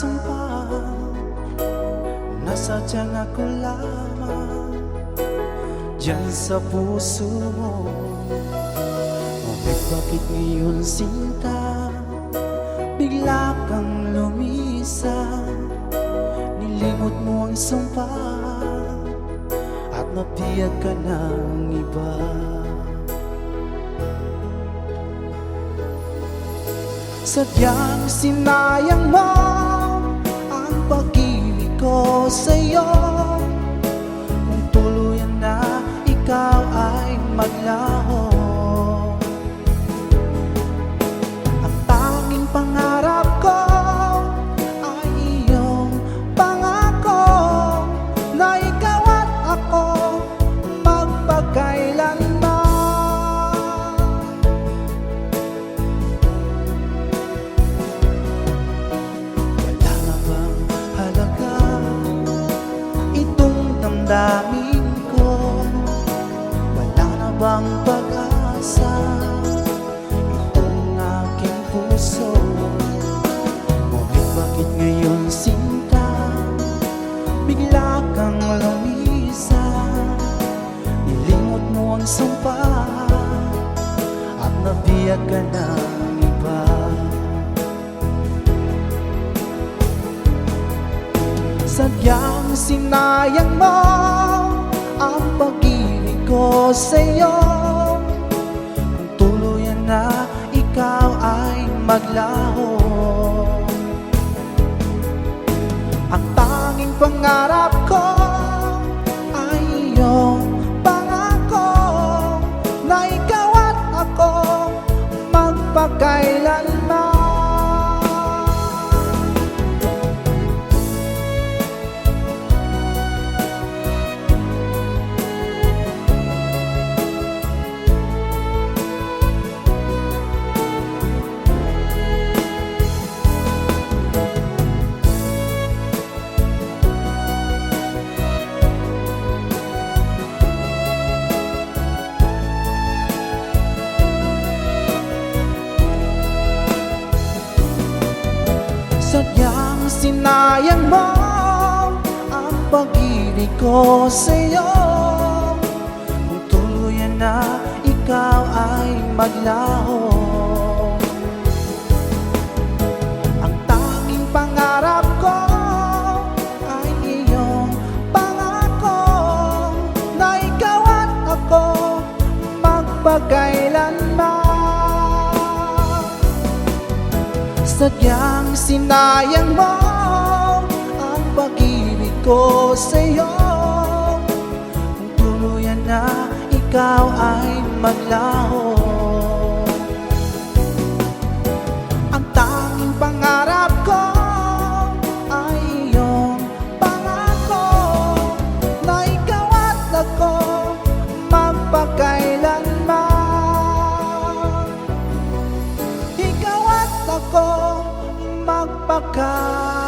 sumpa, nasadyang ako lamang diyan sa puso mo. Ngunit bakit ngayon sinta, bigla kang lumisan? Nilimot mo ang sumpa at napiyag ka ng iba. Sadyang sinayang mo ang pag-ibig ko sa'yo. Kung tuluyan na ikaw ay maglaho, ang tanging pangarap ko ay iyong pangako na ikaw at ako magpakailanman. Damdamin ko, wala na bang pag-asa itong aking puso? Ngunit bakit ngayon sinta, bigla kang lumisan? Nilimot mo ang sumpa at nabiyag ka ng iba. Sadyang sinayang mo ang pag-ibig ko sa'yo. Kung tuluyan na ikaw ay maglaho, ang tanging pangarap ko ay iyong pangako na ikaw at ako magpakailanman. Sadyang sinayang mo ang pag-ibig ko sa'yo. Kung tuluyan na ikaw ay maglaho, ang tanging pangarap ko ay iyong pangako na ikaw at ako magpakailanman. Sadyang sinayang mo ang pag-ibig ko sa'yo. Kung tuluyan na ikaw ay maglaho, ang tanging pangarap ko ay iyong pangako na ikaw at ako magpakailanman. Ikaw at ako magpakailanman.